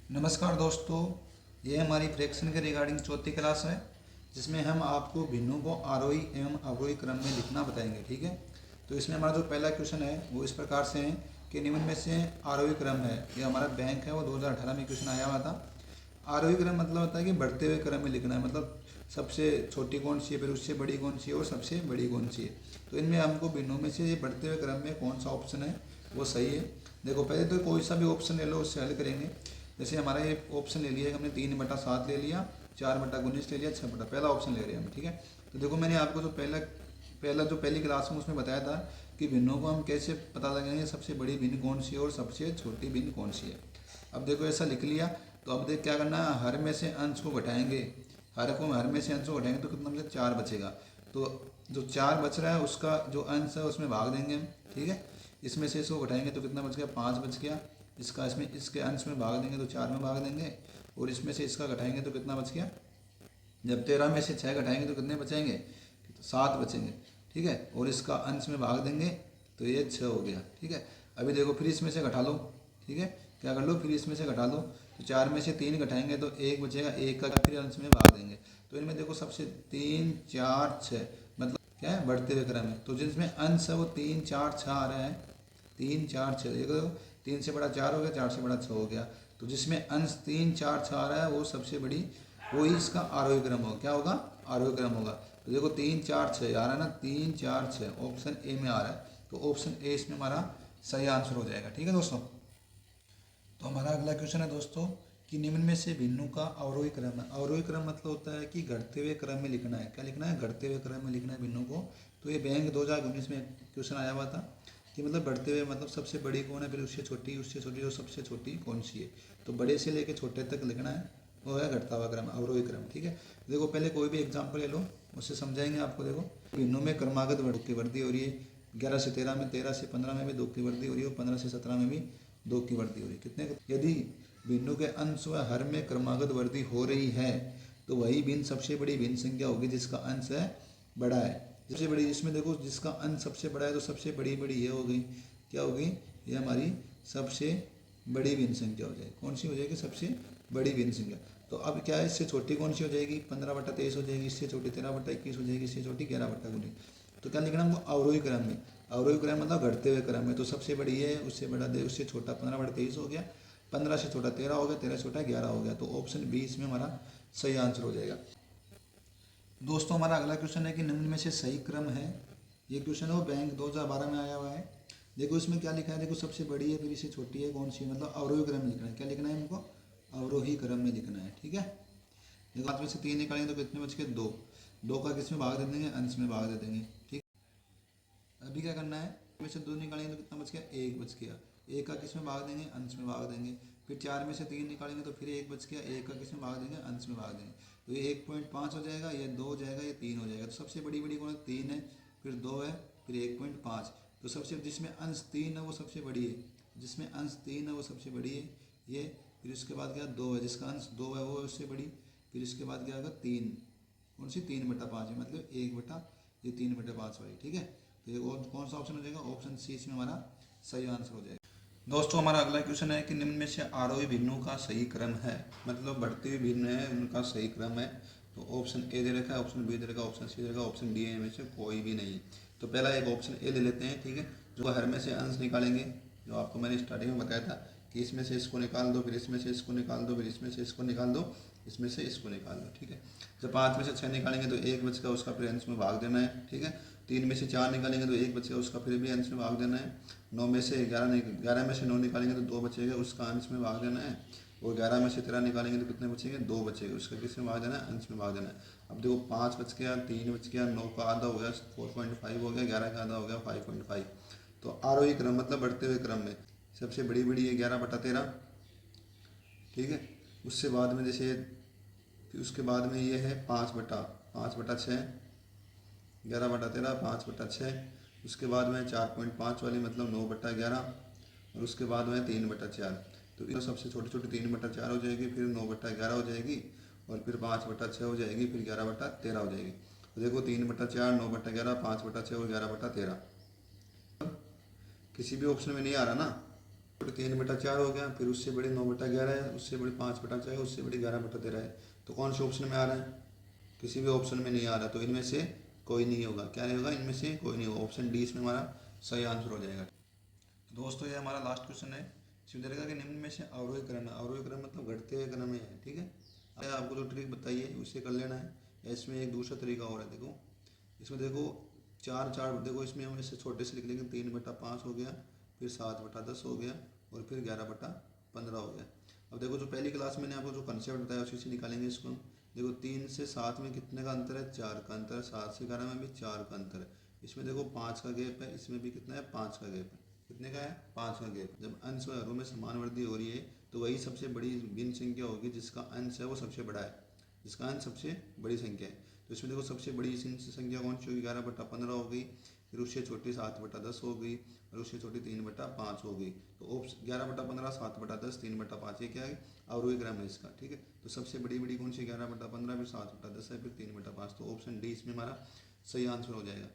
नमस्कार दोस्तों, ये हमारी फ्रैक्शन के रिगार्डिंग चौथी क्लास है जिसमें हम आपको भिन्नों को आरोही एवं अवरोही क्रम में लिखना बताएंगे। ठीक है, तो इसमें हमारा जो पहला क्वेश्चन है वो इस प्रकार से है कि निम्न में से आरोही क्रम है। ये हमारा बैंक है, वो 2018 में क्वेश्चन आया हुआ था। आरोही क्रम मतलब होता है कि बढ़ते हुए क्रम में लिखना है, मतलब सबसे छोटी कौन सी है, फिर उससे बड़ी कौन सी है और सबसे बड़ी कौन सी है। तो इनमें हमको भिन्नों में से ये बढ़ते हुए क्रम में कौन सा ऑप्शन है वो सही है। देखो, पहले तो कोई सा भी ऑप्शन ले लो, उससे हल करेंगे। जैसे हमारा ये ऑप्शन ले लिया है, हमने 3/7 ले लिया, 4/19 ले लिया, 6 पहला ऑप्शन ले रहे हैं हम। ठीक है, तो देखो मैंने आपको जो पहला जो पहली क्लास में उसमें बताया था कि भिन्नों को हम कैसे पता लगाएंगे, सबसे बड़ी भिन्न कौन सी है और सबसे छोटी भिन्न कौन सी है। अब देखो ऐसा लिख लिया, तो अब देख क्या करना है, हर में से अंश को घटाएंगे। हर में से अंश को घटाएंगे तो कितना बचेगा, 4 बचेगा। तो जो 4 बच रहा है उसका जो अंश है उसमें भाग देंगे हम। ठीक है, इसमें से इसको घटाएंगे तो कितना बच गया, 5 बच गया। इसमें इसके अंश में भाग देंगे तो 4 में भाग देंगे, और इसमें से इसका घटाएंगे तो कितना बच गया। जब 13 में से 6 घटाएंगे तो कितने बचेंगे, तो 7 बचेंगे। ठीक है, और इसका अंश में भाग देंगे तो ये 6 हो गया। ठीक है, अभी देखो फिर इसमें से घटा लो। ठीक है, क्या कर लो, फिर इसमें से घटा लो। तो 4 में से 3 घटाएंगे तो 1 बचेगा, 1 का फिर अंश में भाग देंगे। तो इनमें देखो सबसे 3 4 6 मतलब क्या है, बढ़ते हुए क्रम है। तो जिसमें अंश है वो 3 4 6 आ रहा है। 3 4 6 देखो, 3 से बड़ा 4 हो गया, 4 से बड़ा 6 हो गया। तो जिसमें अंश 3 4 6 आ रहा है वो सबसे बड़ी, वो ही इसका आरोही क्रम होगा। क्या होगा, आरोही क्रम होगा। तो देखो 3 4 6 आ रहा है ना, 3 4 6 ऑप्शन ए में आ रहा है। तो ऑप्शन ए इसमें हमारा सही आंसर हो जाएगा। ठीक है दोस्तों, तो हमारा अगला क्वेश्चन है दोस्तों कि निम्न में से भिन्नों का अवरोही क्रम है। अवरोही क्रम मतलब होता है कि घटते हुए क्रम में लिखना है। क्या लिखना है, घटते हुए क्रम में लिखना है भिन्नों को। तो ये बैंक 2019 में क्वेश्चन आया हुआ था कि मतलब बढ़ते हुए मतलब सबसे बड़ी कौन है, फिर उससे छोटी और सबसे छोटी कौन सी है। तो बड़े से लेकर छोटे तक लिखना है, वो है घटता हुआ क्रम, अवरोही क्रम। ठीक है, देखो पहले कोई भी एग्जाम्पल ले लो, उससे समझाएंगे आपको। देखो भिन्नों में क्रमागत वर्ग की वृद्धि हो रही है। 11 से 13 में, 13 से 15 में भी 2 की वृद्धि हो रही है, और 15 से 17 में भी 2 की वृद्धि हो रही है। कितने, यदि भिन्नों के अंश व हर में क्रमागत वृद्धि हो रही है तो वही भिन्न सबसे बड़ी भिन्न संख्या होगी जिसका अंश है बड़ा है। सबसे बड़ी, इसमें देखो जिसका अंश सबसे बड़ा है तो सबसे बड़ी बड़ी ये हो गई, क्या होगी, ये हमारी सबसे बड़ी भिन्न संख्या हो जाएगी। कौन सी हो जाएगी, सबसे बड़ी भिन्न संख्या। तो अब क्या है, इससे छोटी कौन सी हो जाएगी, 15/23 हो जाएगी। इससे छोटी 13/21 हो जाएगी। इससे छोटी 11/19। तो क्या लिखना हमको, अवरोही क्रम में। अवरोही क्रम मतलब घटते हुए क्रम में। तो सबसे बड़ी है, उससे बड़ा दे, उससे छोटा 15/23 हो गया, 15 से छोटा 13 हो गया, 13 से छोटा 11 हो गया। तो ऑप्शन बी इसमें हमारा सही आंसर हो जाएगा। दोस्तों हमारा अगला क्वेश्चन है कि निम्न में से सही क्रम है। ये क्वेश्चन है वो बैंक 2012 में आया हुआ है। देखो इसमें क्या लिखा है, देखो सबसे बड़ी है, फिर इससे छोटी है, कौन सी है, मतलब अवरोही क्रम में लिखना है। क्या लिखना है हमको, अवरोही क्रम में लिखना है। ठीक है, देखो 5 में से 3 निकालेंगे तो कितने बच के, 2। 2 का किस में भाग दे देंगे, अंश में भाग दे देंगे। ठीक, अभी क्या करना है, में से 2 निकालेंगे तो कितना बच गया, 1 बच गया। 1 का किस में भाग देंगे, अंश में भाग देंगे। फिर 4 में से 3 निकालेंगे तो फिर 1 बच गया, 1 का किस में भाग देंगे, अंश में भाग देंगे। तो ये 1.5 हो जाएगा, ये 2 हो जाएगा, ये 3 हो जाएगा। तो सबसे बड़ी बड़ी कौन है, 3 है, फिर 2 है, फिर 1.5। तो सबसे, जिसमें अंश 3 है वो सबसे बड़ी है, जिसमें अंश 3 है वो सबसे बड़ी है ये। फिर उसके बाद क्या, 2 है, जिसका अंश 2 है वो उससे बड़ी। फिर इसके बाद क्या होगा, 3, कौन सी, 3/5 है, मतलब 3/5 वाली। ठीक है, तो ये कौन सा ऑप्शन हो जाएगा, ऑप्शन सी इसमें हमारा सही आंसर हो जाएगा। दोस्तों हमारा अगला क्वेश्चन है कि निम्न में से आरोही भिन्नों का सही क्रम है, मतलब बढ़ते हुए भिन्न है उनका सही क्रम है। तो ऑप्शन ए दे रखा है, ऑप्शन बी दे रखा है, ऑप्शन सी दे रखा है, ऑप्शन डी में से कोई भी नहीं है। तो पहला एक ऑप्शन ए ले लेते हैं। ठीक है, जो हर में से अंश निकालेंगे, जो आपको मैंने स्टार्टिंग में बताया था कि इसमें से इसको निकाल दो, फिर इसमें से इसको निकाल दो, फिर इसमें से इसको निकाल दो, इसमें से इसको निकाल दो। ठीक है, जब 5 में से 6 निकालेंगे तो 1 बचेगा, उसका फिर अंश में भाग देना है। ठीक है, 3 में से 4 निकालेंगे तो 1 बचेगा, उसका फिर भी अंश में भाग देना है। 9 में से 11 में से 9 निकालेंगे तो 2 बचेगा, उसका अंश में भाग देना है। और 11 में से 13 निकालेंगे तो कितने बचेंगे, 2 बचेगा, उसका किस में भाग देना है, अंश में भाग देना है। अब देखो 5 बच गया, 3 बच गया, 9 का आधा हो गया 4.5 हो गया, 11 का आधा हो गया 5.5। तो आरोही क्रम मतलब बढ़ते हुए क्रम में सबसे बड़ी बड़ी है 11/13। ठीक है, उससे बाद में जैसे, फिर उसके बाद में ये है 5/6, 11/13, 5/6। उसके बाद में 4.5 वाली मतलब 9/11, और उसके बाद में 3/4। तो ये सबसे छोटी छोटी 3/4 हो जाएगी, फिर 9/11 हो जाएगी, और फिर 5/6 हो जाएगी, फिर 11/13 हो जाएगी। तो देखो 3/4, 9/11, 5/6 और 11/13 किसी भी ऑप्शन में नहीं आ रहा ना। छोटी 3/4 हो गया, फिर उससे बड़ी 9/11 है, उससे बड़ी 5/4 है, उससे बड़ी 11/13 है। तो कौन से ऑप्शन में आ रहा है? किसी भी ऑप्शन में नहीं आ रहा, तो इनमें से कोई नहीं होगा। क्या नहीं होगा? इनमें से कोई नहीं होगा। ऑप्शन डी इसमें हमारा सही आंसर हो जाएगा। तो दोस्तों ये हमारा लास्ट क्वेश्चन है। इसमें दे देगा कि निम्न में से अवरोही क्रम है। अवरोही क्रम मतलब घटते हुए क्रम में है, ठीक है। अब आपको जो ट्रिक बताइए उससे कर लेना है। इसमें एक दूसरा तरीका और है, देखो इसमें देखो चार चार, देखो इसमें हम इससे छोटे से लिख लेंगे, 3/5 हो गया, फिर 7/10 हो गया, और फिर 11/15 हो गया। अब देखो जो पहली क्लास में मैंने आपको जो कंसेप्ट बताया उसी से निकालेंगे इसको। देखो 3 से 7 में कितने का अंतर है? 4 का अंतर है। 7 से 11 में भी 4 का अंतर है। इसमें देखो 5 का गैप है, इसमें भी कितना है? 5 का गैप है। कितने का है? 5 का गैप। जब अंश और हरों में समान वृद्धि हो रही है तो वही सबसे बड़ी भिन्न संख्या होगी जिसका अंश है वो सबसे बड़ा है, जिसका अंश सबसे बड़ी संख्या है। तो इसमें देखो सबसे बड़ी संख्या कौन सी होगी? 11/15 हो गई, फिर उससे छोटी 7/10 हो गई, और उससे छोटी 3/5 हो गई। तो ऑप्शन 11/15, 7/10, 3/5, ये क्या है? अवरोही क्रम है इसका, ठीक है। तो सबसे बड़ी बड़ी कौन सी? 11/15, फिर 7/10 है, फिर 3/5। तो ऑप्शन डी इसमें हमारा सही आंसर हो जाएगा।